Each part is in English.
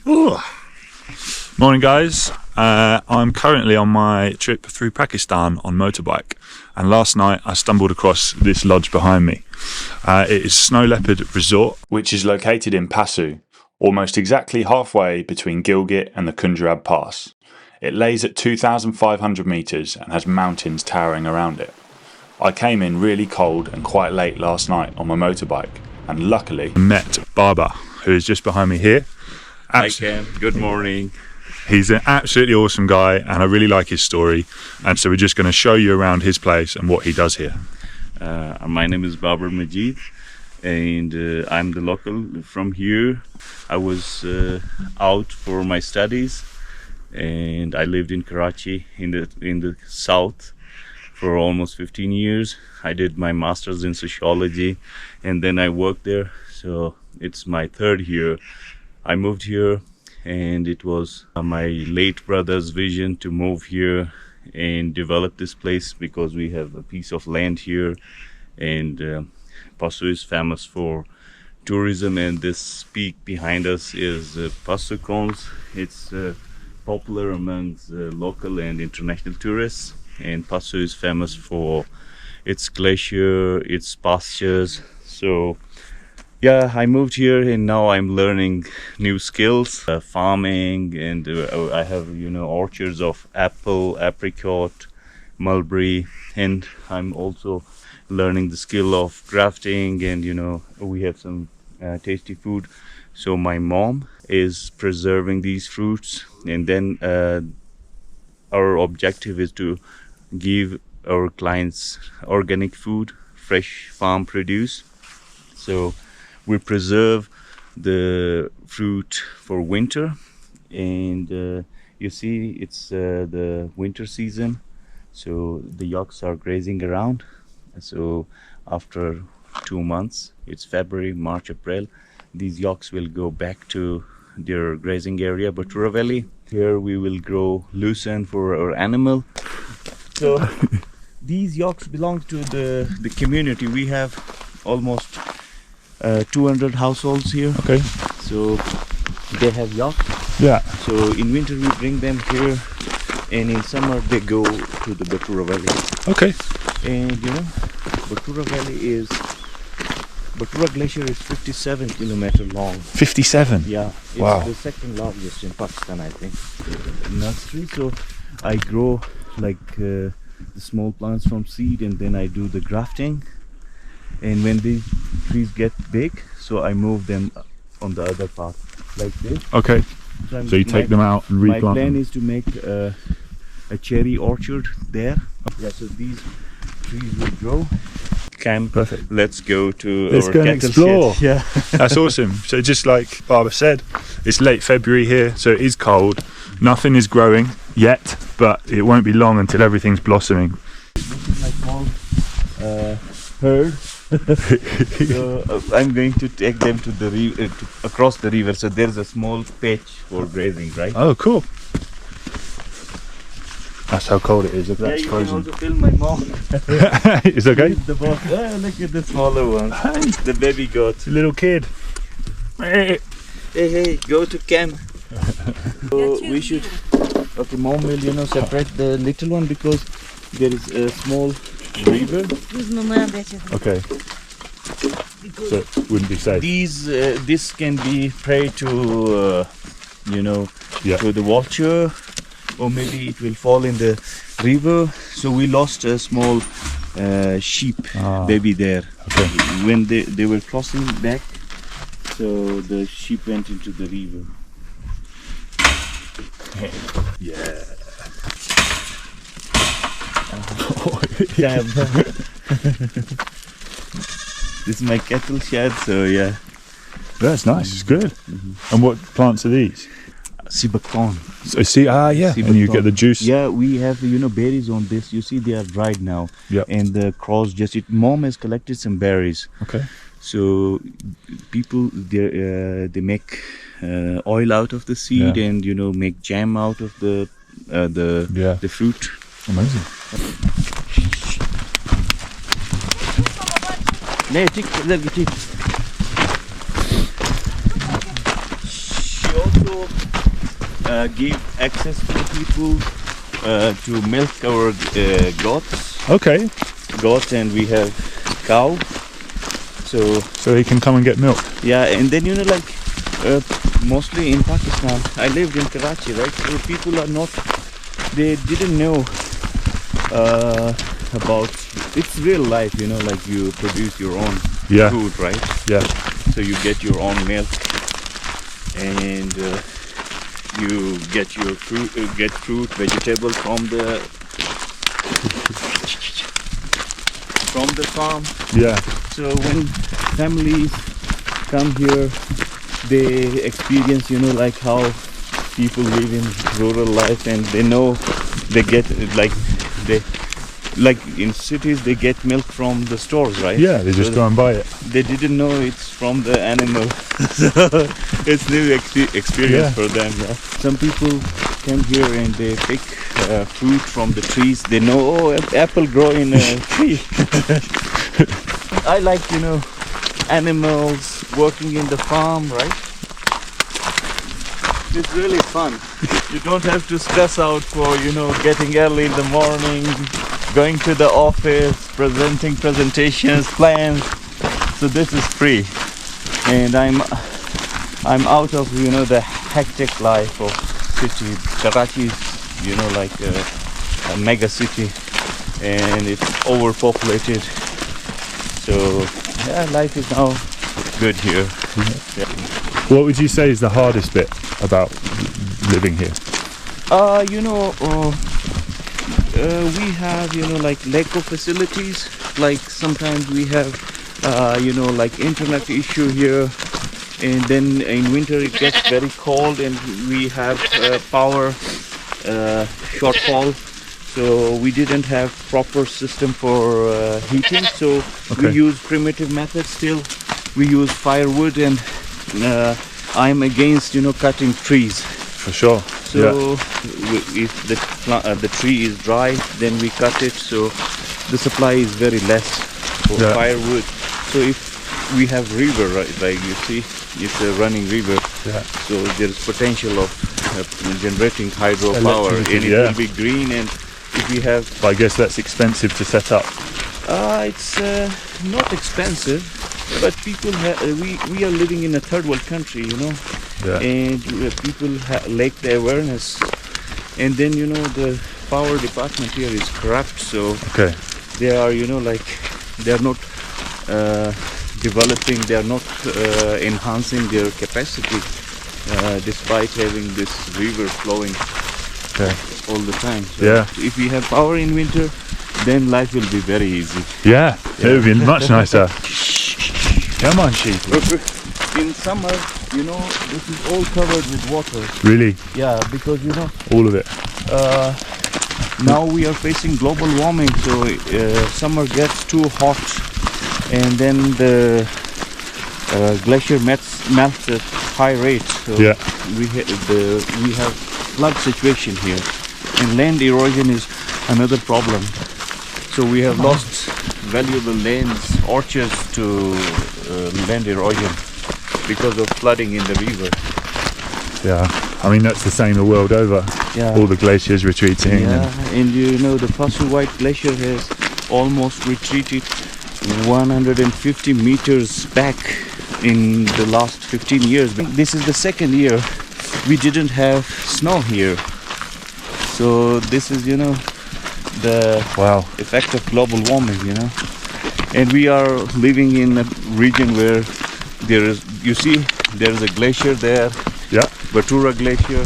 Ooh. Morning guys, I'm currently on my trip through Pakistan on motorbike, and last night I stumbled across this lodge behind me. It is Snow Leopard Resort, which is located in Passu, almost exactly halfway between Gilgit and the Kunjab Pass. It lays at 2,500 metres and has mountains towering around it. I came in really cold and quite late last night on my motorbike, and luckily met Barber, who is just behind me here. Hi Cam, good morning. He's an absolutely awesome guy and I really like his story, and so we're just going to show you around his place and what he does here. My name is Babar Majid and I'm the local from here. I was out for my studies and I lived in Karachi in the south for almost 15 years. I did my master's in sociology and then I worked there, so it's my third year. I moved here and it was my late brother's vision to move here and develop this place because we have a piece of land here, and Passu is famous for tourism, and this peak behind us is Passu Cones. It's popular amongst local and international tourists, and Passu is famous for its glacier, its pastures. So yeah, I moved here and now I'm learning new skills, farming, and I have, orchards of apple, apricot, mulberry, and I'm also learning the skill of grafting, and we have some tasty food. So my mom is preserving these fruits, and then our objective is to give our clients organic food, fresh farm produce. So we preserve the fruit for winter, and you see it's the winter season, so the yolks are grazing around. So after 2 months, it's February, March, April, these yolks will go back to their grazing area. But Valley, here we will grow lucerne for our animal. So these yolks belong to the community. We have almost 200 households here. Okay. So they have yolks. Yeah. So in winter we bring them here, and in summer they go to the Batura Valley. Okay. And Batura Glacier is 57 kilometers long. 57? Yeah. It's Wow. the second largest in Pakistan, I think. Nursery. So I grow the small plants from seed, and then I do the grafting. And when these trees get big, so I move them on the other path, like this. Okay. So you take them out and replant them. My plan is to make a cherry orchard there. Yeah, so these trees will grow. Cam, perfect. Let's go to Let's our go and cattle explore. shed. Yeah. That's awesome. So just like Barber said, it's late February here, so it is cold. Nothing is growing yet, but it won't be long until everything's blossoming. This is my small herd. So I'm going to take them to the across the river. So there's a small patch for grazing, right? Oh, cool. That's how cold it is. Look, that's you frozen. can also film my mom. It's okay. The boss. Oh, look at the smaller one. Hey, The baby goat. little kid. Hey, go to camp. So we should. Okay, mom will separate the little one because there is a small river. Okay. So it wouldn't be safe. This can be prey to to the vulture, or maybe it will fall in the river. So we lost a small sheep baby there. Okay. When they were crossing back, so the sheep went into the river. Yeah. This is my cattle shed, so yeah. That's nice. It's good. And what plants are these? Sibacon. So see, yeah. And you get the juice. Yeah, we have berries on this. You see, they are dried now. Yeah. And the cross mom has collected some berries. Okay. So people they make oil out of the seed, and make jam out of the fruit. Amazing. She also also give access to people to milk our goats. Okay. Goats, and we have cow. So he can come and get milk. Yeah, and then like mostly in Pakistan, I lived in Karachi, right? So people are not, they didn't know about, it's real life, like you produce your own food, right? Yeah. So you get your own milk, and you get your fruit, vegetables from the farm. Yeah. So when families come here, they experience, like how people live in rural life, and they know they get like in cities they get milk from the stores, right? Yeah, they just go and buy it. They didn't know it's from the animal, so it's new experience for them. Yeah. Some people come here and they pick fruit from the trees. They know, apple grow in a tree. I like, animals working in the farm, right? It's really fun. You don't have to stress out for, getting early in the morning, going to the office, presenting presentations, plans. So this is free. And I'm out of, the hectic life of city. Karachi is, like a mega city, and it's overpopulated. So yeah, life is now good here. Yeah. What would you say is the hardest bit about living here? We have, like lack of facilities. Like sometimes we have, like internet issue here, and then in winter it gets very cold, and we have power shortfall. So we didn't have proper system for heating. So we use primitive methods still. We use firewood, and I'm against, cutting trees. For sure. So if the tree is dry, then we cut it. So the supply is very less for firewood. So if we have river, right, like you see, it's a running river. Yeah. So there is potential of generating hydropower, and it will be green. And if we have, I guess that's expensive to set up. It's not expensive, but people we are living in a third world country, and people lack the awareness, and then the power department here is corrupt, so they are they are not developing, they are not enhancing their capacity, despite having this river flowing all the time. So if we have power in winter, then life will be very easy. Yeah, it would be much nicer. Come on, sheep. In summer, this is all covered with water. Really? Yeah, because all of it. Now we are facing global warming, so summer gets too hot, and then the glacier melts at high rate. So we have flood situation here, and land erosion is another problem. So we have lost valuable lands, orchards to land erosion because of flooding in the river. Yeah, I mean that's the same the world over. Yeah. All the glaciers retreating. Yeah, and the Fossil White Glacier has almost retreated 150 meters back in the last 15 years. This is the second year we didn't have snow here. So this is, the effect of global warming, And we are living in a region where there is a glacier there. Yeah. Batura Glacier.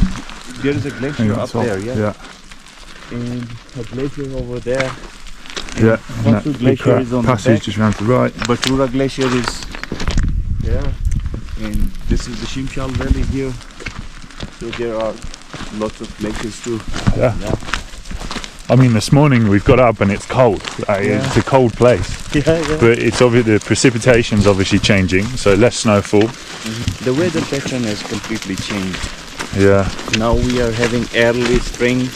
There is a glacier up there, Yeah. And a glacier over there. Yeah. Fossil Glacier is on the passage back. just round to the right. Batura Glacier is there. And this is the Shimshal Valley here. So there are lots of glaciers too. Yeah. I mean, this morning we've got up and it's cold. It's a cold place. But it's the precipitation's obviously changing, so less snowfall. The weather pattern has completely changed. Yeah. Now we are having early spring,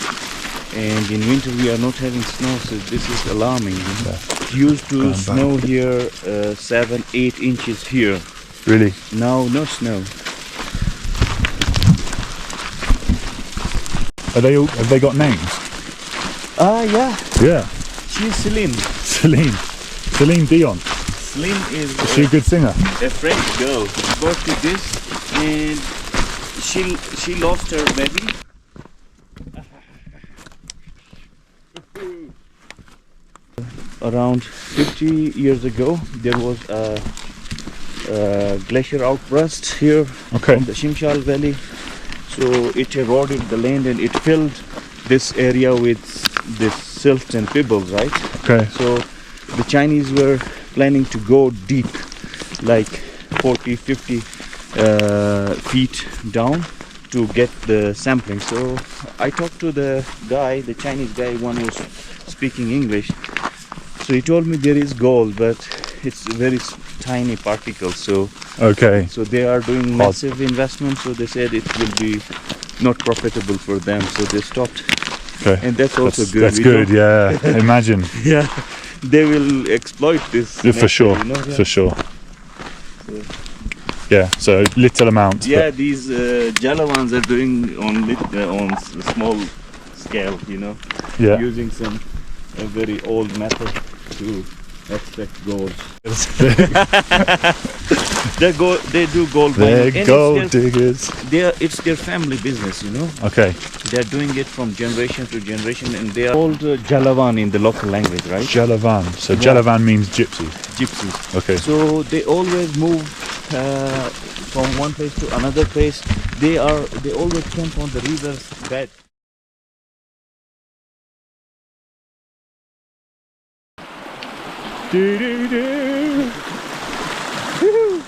and in winter we are not having snow, so this is alarming. It used to snow here 7-8 inches here. Really? Now no snow. Are they all? Have they got names? Yeah. Yeah. She's Celine. Celine Dion. Celine is She a good singer? a French girl. She got to this and she lost her baby. Around 50 years ago, there was a glacier outburst here from the Shimshal Valley. So it eroded the land and it filled this area with this silt and pebbles, right? Okay. So the Chinese were planning to go deep, like 40, 50 feet down to get the sampling. So I talked to the guy, the Chinese guy, one who's speaking English. So he told me there is gold, but it's very tiny particles. So so they are doing massive investment. So they said it will be not profitable for them. So they stopped. Okay. And that's also good. That's good. Yeah. Imagine. Yeah. They will exploit this. For sure. You know? Yeah. For sure. Yeah. So little amounts. Yeah. These Jalawans are doing on small scale. You know. Yeah. Using some very old method to extract gold. They do gold mining. They're gold diggers. It's their family business, you know. Okay. They're doing it from generation to generation, and they are called Jalawan in the local language, right? Jalawan. So Jalawan means gypsies. Gypsies. Okay. So they always move from one place to another place. They always camp on the river's bed. Do do do. Woo-hoo.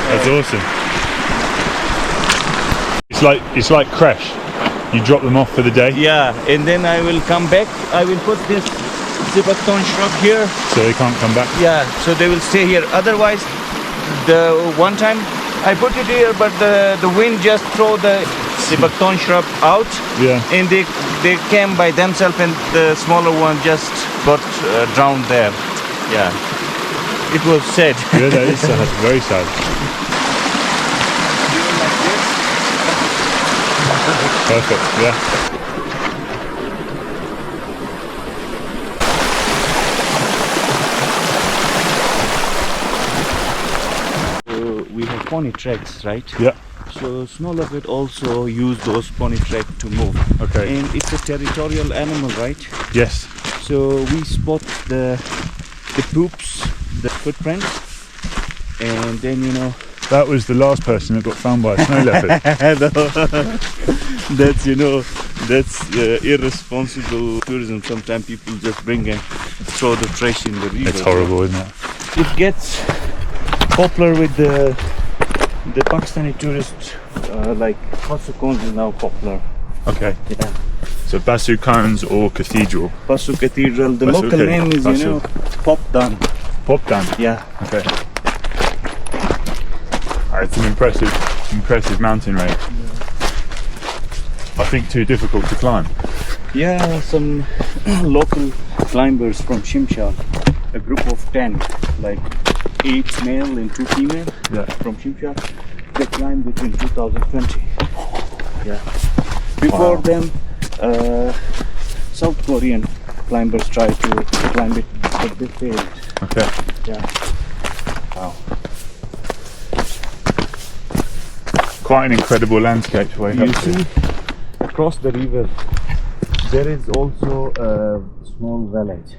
That's awesome. It's like crash. You drop them off for the day. Yeah, and then I will come back. I will put this Zibaton shrub here. So they can't come back. Yeah, so they will stay here. Otherwise, the one time I put it here, but the wind just throw the Zibaton shrub out. Yeah. And they came by themselves, and the smaller one just got drowned there. Yeah. It was sad. Yeah, that is sad. Very sad. Perfect, yeah. We have pony tracks, right? Yeah. So Snow Leopard also use those pony tracks to move. Okay. And it's a territorial animal, right? Yes. So we spot the poops, the footprints, and then that was the last person that got found by a snow leopard. That's irresponsible tourism. Sometimes people just bring and throw the trash in the river. It's horrible, isn't it? It gets popular with the Pakistani tourists, like Basu Cones is now popular. Okay. Yeah. So Basu Cones or Cathedral? Basu Cathedral. The Basu, local name is Popdan. Popdan. Yeah. Okay. It's an impressive mountain range. Yeah. I think too difficult to climb. Yeah, some local climbers from Shimshal, a group of 10, like 8 male and 2 female from Shimshal. They climbed it in 2020. Yeah. Before them, South Korean climbers tried to climb it, but they failed. Okay. Yeah. Wow. Quite an incredible landscape to wake up to. You see, across the river, there is also a small village.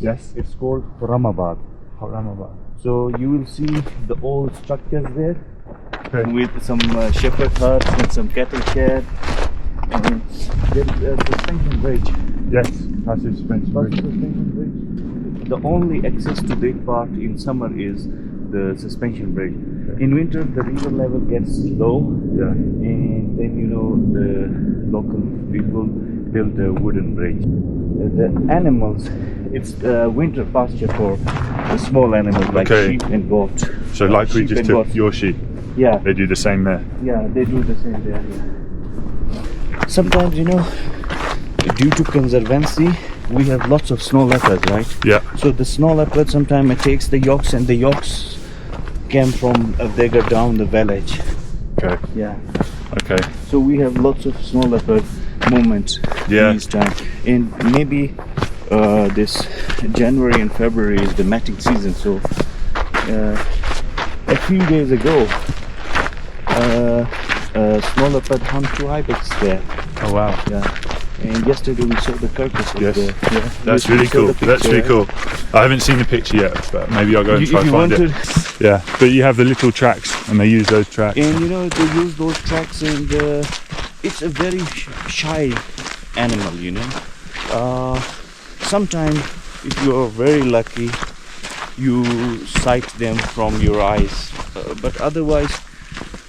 Yes. It's called Ramabad. So you will see the old structures there, with some shepherd huts and some cattle shed. And there is a suspension bridge. Yes, passive suspension bridge. The only access to that part in summer is the suspension bridge. In winter, the river level gets low, and then the local people build a wooden bridge. The animals It's winter pasture for the small animals like Okay. sheep and goat. So like we sheep just and took goats. your sheep, Yeah, they do the same there. yeah, they do the same there. Yeah. Sometimes, you know, due to conservancy, we have lots of snow leopards, right? Yeah. So the snow leopard sometimes it takes the yolks, and the yolks came from they go down the village. Okay. Yeah. Okay. So we have lots of snow leopard movements Yeah. these time, and maybe this January and February is the mating season. So a few days ago, snow leopard hunt 2 ibex there. Oh wow. Yeah. And yesterday we saw the carcass of Yes. the. Yeah. That's We really saw cool. the That's really picture. cool. I haven't seen the picture yet, but maybe I'll go and You- try if and you find want it. to, Yeah. But you have the little tracks, and they use those tracks. and you know they use those tracks, and it's a very shy animal, you know. Sometimes if you are very lucky, you sight them from your eyes, but otherwise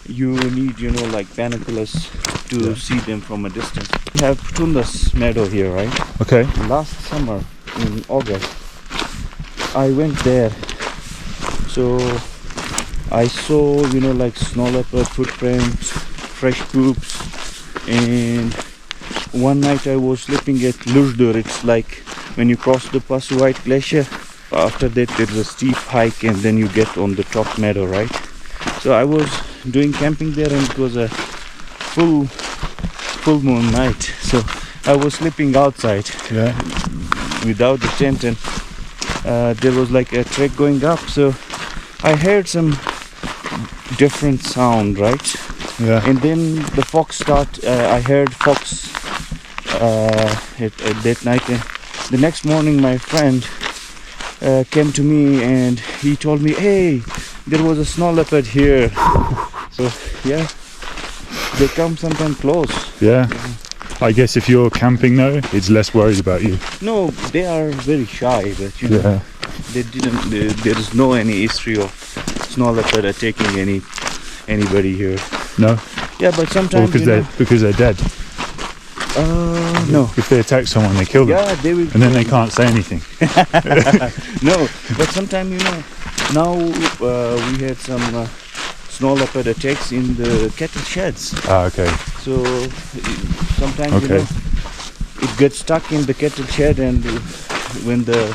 you need, you know, like binoculars to Yeah. see them from a distance. We have Tundas meadow here, right? Okay. Last summer in August I went there, so I saw, you know, like snow leopard footprints, fresh poops, and one night I was sleeping at Lurdur. It's like when you cross the White Glacier, after that there's a steep hike and then you get on the top meadow, right? So I was doing camping there, and it was a full moon night, so I was sleeping outside Yeah. without the tent, and there was like a trek going up, so I heard some different sound, right? Yeah. And then the fox I heard fox at that night, and the next morning my friend came to me and he told me, hey, there was a snow leopard here. So yeah, they come sometimes close. Yeah. I guess if you're camping though, it's less worried about you. No, they are very shy, but you know, Yeah. there is no any history of snow leopard attacking anybody here. No. Yeah, but Or sometimes because they're dead. no. If they attack someone, they kill them, Yeah, they will. and then they can't say anything. No, but sometimes, you know, now we had some snow leopard attacks in the cattle sheds. Ah, okay. So sometimes, you Okay. know, it gets stuck in the cattle shed, and when the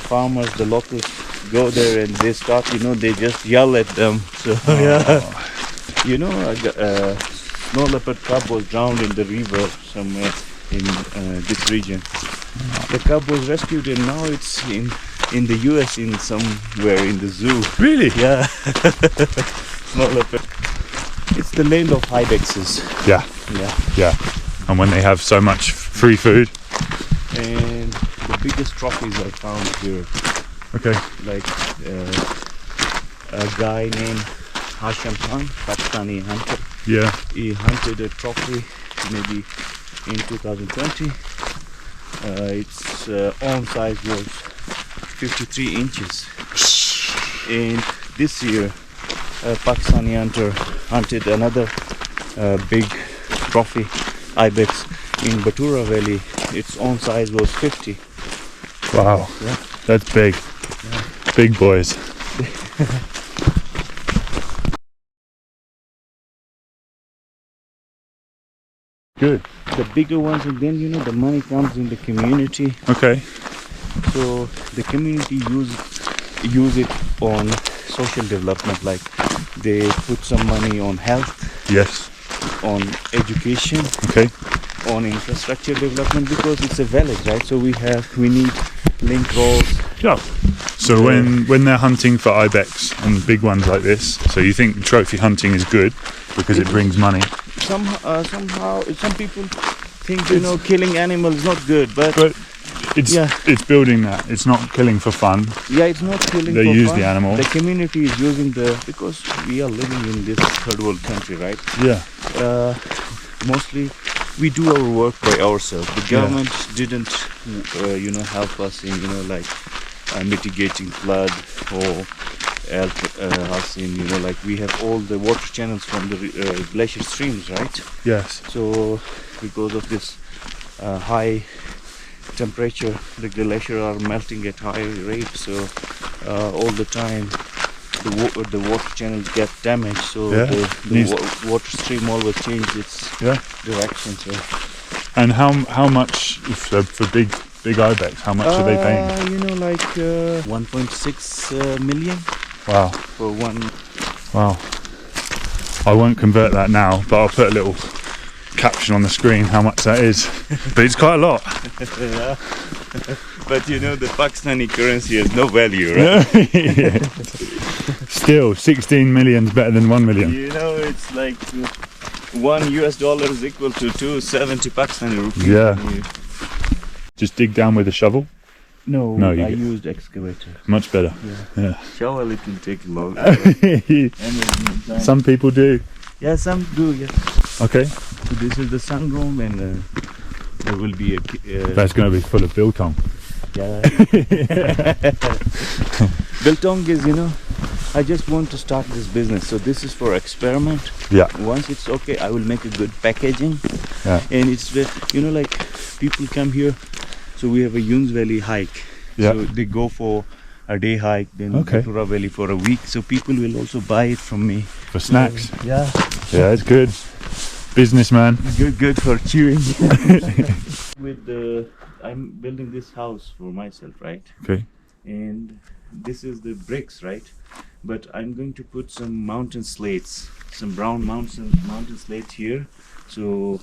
farmers, the locals, go there and they start, you know, they just yell at them. So yeah, you know, snow leopard cub was drowned in the river somewhere in this region. The cub was rescued, and now it's in the US, in somewhere in the zoo. Really? Yeah. Snow leopard. It's the land of ibexes. Yeah. Yeah. Yeah. And when they have so much free food. And the biggest trophies I found here, Okay. like a guy named Hashim Khan, Pakistani hunter. Yeah. He hunted a trophy maybe in 2020. Its own size was 53 inches. And this year, a Pakistani hunter hunted another big trophy ibex in Batura Valley. Its own size was 50. Wow. Yeah. That's big. Big boys. Good. The bigger ones, and then, you know, the money comes in the community. Okay. So the community use it on social development, like they put some money on health, Yes. on education, Okay. on infrastructure development, because it's a village, right? So we need link roads. Yeah. So when they're hunting for ibex and big ones like this, so you think trophy hunting is good because it brings money. Somehow some people think, you know, killing animals is not good, but It's building that. It's not killing for fun. yeah, it's not killing. They for use fun. the animal. The community is using because we are living in this third world country, right? Yeah. Mostly we do our work by ourselves. The Yeah. government didn't help us in, like mitigating flood, or help us in, like we have all the water channels from the glacier streams, right? Yes. So because of this high temperature, the glacier are melting at high rate, so all the time the water channels get damaged, so the water stream always changes its direction. So. And how much for big ibex? How much are they paying? You know, like 1.6 million. Wow. For one. Wow. I won't convert that now, but I'll put a little caption on the screen how much that is. But it's quite a lot. Yeah. But you know, the Pakistani currency has no value, right? Yeah. Still, 16 million is better than 1 million. You know, it's like $1 is equal to 270 Pakistani rupees. Yeah. Just dig down with a shovel? No, I used excavator. Much better. Yeah. Shovel, it will take long. Some people do. Yeah, some do, yeah. Okay. So this is the sunroom, and there will be a... That's going to be full of biltong. Yeah. Biltong is, you know, I just want to start this business, so this is for experiment. Yeah. Once it's okay, I will make a good packaging. Yeah. And it's, you know, like people come here, so we have a Yuns Valley hike. Yeah. So they go for a day hike, then Katura Valley for a week. So people will also buy it from me. For snacks? Yeah. Yeah, it's good. Businessman. Good for chewing. With the, I'm building this house for myself, right? Okay. And this is the bricks, right? But I'm going to put some mountain slates, some brown mountain slate here, so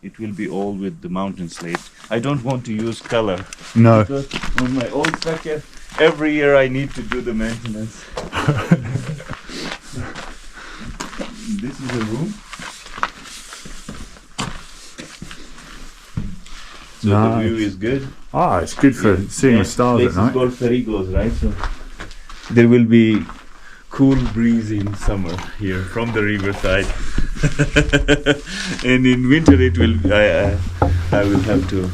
it will be all with the mountain slate. I don't want to use color. No. Because on my old structure, every year I need to do the maintenance. This is a room. So the view is good. Ah, it's good for seeing the stars at night. This is called Ferigos, right? So there will be cool breeze in summer here from the riverside. And in winter it will, I will have to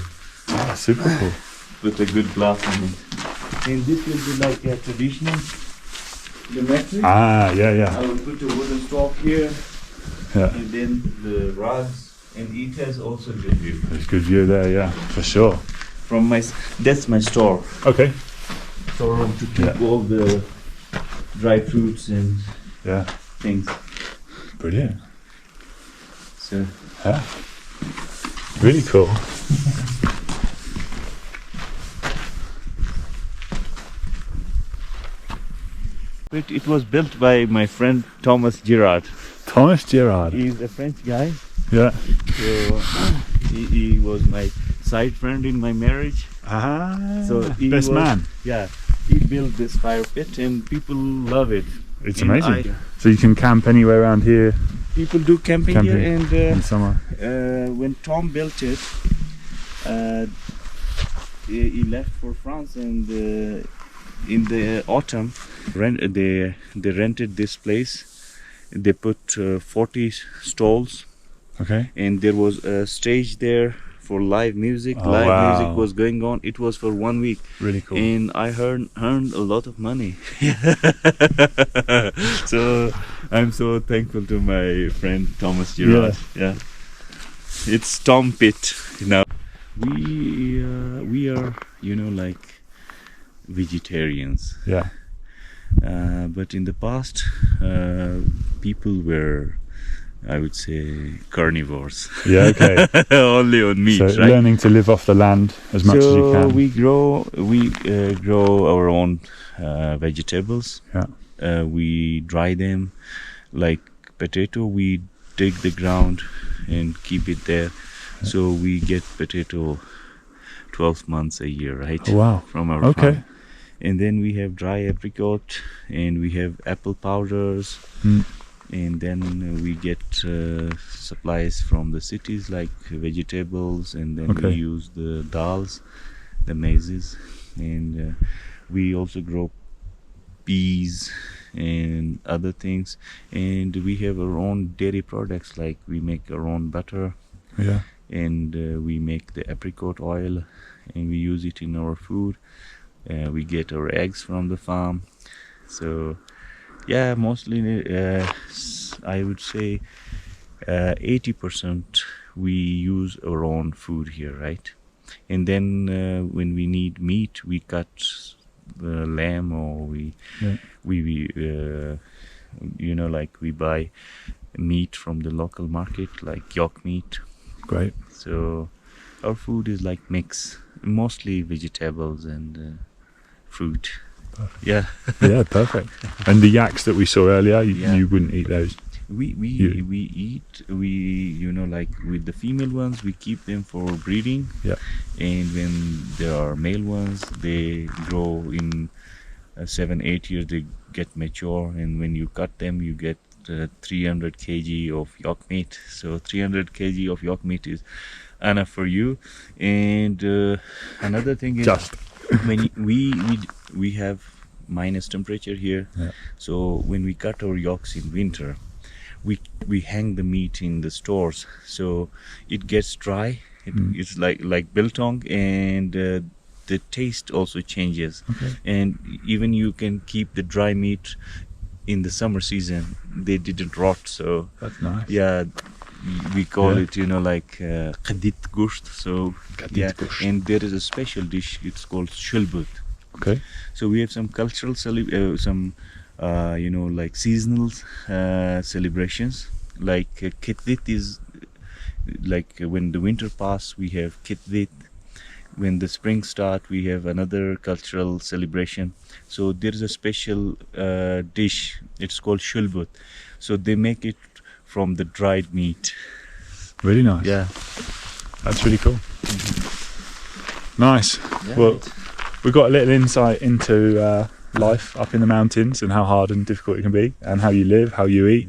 Super cool. put a good glass on it. And this will be like a traditional geometry. Ah, yeah. I will put a wooden stop here, Yeah. and then the rugs, and it has also good view. There's good view there, yeah, for sure. From my, that's my store. Okay. Storeroom to keep all the dry fruits and Yeah. things. Brilliant. So Yeah. Really cool. it was built by my friend Thomas Girard. Thomas Girard. He's a French guy. Yeah. So he was my side friend in my marriage. Ah. So he best man. Yeah, he built this fire pit and people love it. It's And amazing. So you can camp anywhere around here People do camping here, and in summer. when Tom built it, he left for France, and in the autumn, they rented this place. They put 40 stalls, Okay. and there was a stage there for live music. Oh, live wow. music was going on. It was for 1 week, Really cool. and I earned a lot of money. So I'm so thankful to my friend Thomas Girard. Yeah. It's Tom Pit, you know. We are, you know, like vegetarians. Yeah. But in the past, people were, I would say, carnivores. Yeah, okay. Only on meat, So right? learning to live off the land as much as you can. We grow our own vegetables. Yeah. We dry them like potato. We dig the ground and keep it there. So we get potato 12 months a year, right? Oh, wow. From our Okay. farm. And then we have dry apricot, and we have apple powders. Mm. And then we get supplies from the cities like vegetables, and then we use the dals, the maize, and we also grow peas and other things. And we have our own dairy products, like we make our own butter, Yeah. and we make the apricot oil, and we use it in our food. We get our eggs from the farm. So yeah, mostly I would say 80% we use our own food here, right? and then when we need meat, we cut lamb, or we like we buy meat from the local market, like yolk meat. Great. So our food is like mix, mostly vegetables and fruit. Perfect. Yeah. Yeah, perfect. And the yaks that we saw earlier, you wouldn't eat those? We eat, like with the female ones, we keep them for breeding. Yeah. And when there are male ones, they grow in 7-8 years, they get mature, and when you cut them, you get 300 kg of yolk meat. So 300 kg of yolk meat is enough for you. And another thing is, Just. when we have minus temperature here, so when we cut our yolks in winter, we hang the meat in the stores, so it gets dry. It's like biltong, and the taste also changes. Okay. And even you can keep the dry meat in the summer season, they didn't rot. So That's nice. yeah, we call it like qadit gusht. So Qadit gusht. and there is a special dish, it's called shulbut. Okay. So we have some cultural like seasonal celebrations. Like Kitdit is like when the winter passes, we have Kitdit. When the spring starts, we have another cultural celebration. So there is a special dish. It's called shulbut. So they make it from the dried meat. Really nice. Yeah. That's really cool. Nice. Yeah, Well, we got a little insight into life up in the mountains and how hard and difficult it can be, and how you live, how you eat,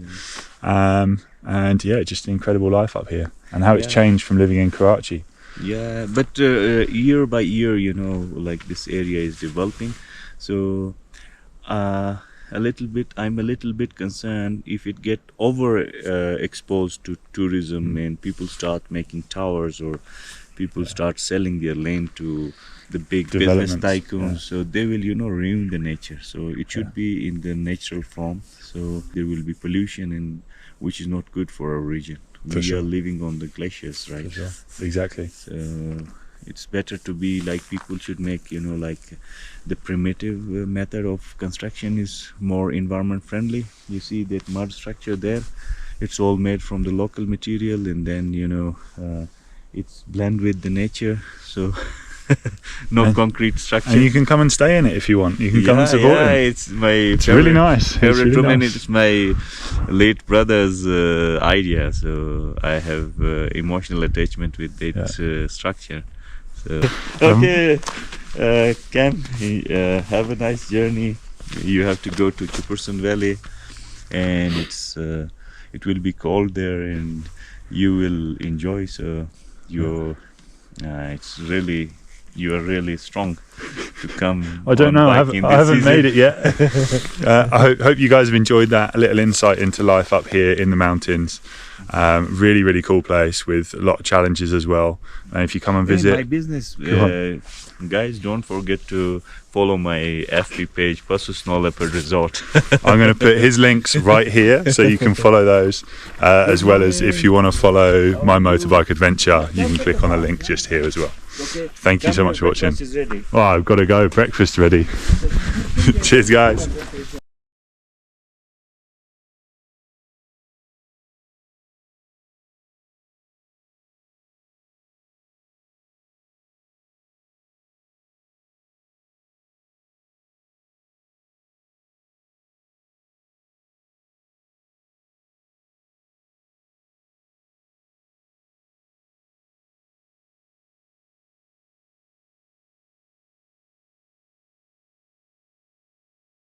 and yeah, just an incredible life up here, and how it's changed from living in Karachi. Yeah, but year by year, like this area is developing. So I'm a little bit concerned if it get exposed to tourism and people start making towers, or people start selling their land to the big business tycoons. So they will ruin the nature. So it should be in the natural form. So there will be pollution, and which is not good for our region. We are living on the glaciers, right? For sure. Exactly. So it's better to be like, people should make like the primitive method of construction is more environment friendly. You see that mud structure there, it's all made from the local material, and then it's blend with the nature, so no concrete structure. And you can come and stay in it if you want. You can come and support it. It's my really nice. favorite It's really woman. nice. It's my late brother's idea, so I have emotional attachment with that structure. So okay, Cam, have a nice journey. You have to go to Chuperson Valley, and it will be cold there, and you will enjoy. So you are really strong to come. I don't know. I haven't made it yet. I hope you guys have enjoyed that little insight into life up here in the mountains. Really, really cool place with a lot of challenges as well. And if you come and visit, my business, guys, don't forget to follow my FB page, Pasu Snow Leopard Resort. I'm going to put his links right here, so you can follow those, as well as if you want to follow my motorbike adventure, you can click on the link just here as well. Thank you so much for watching. Oh, I've got to go. Breakfast ready. Cheers, guys.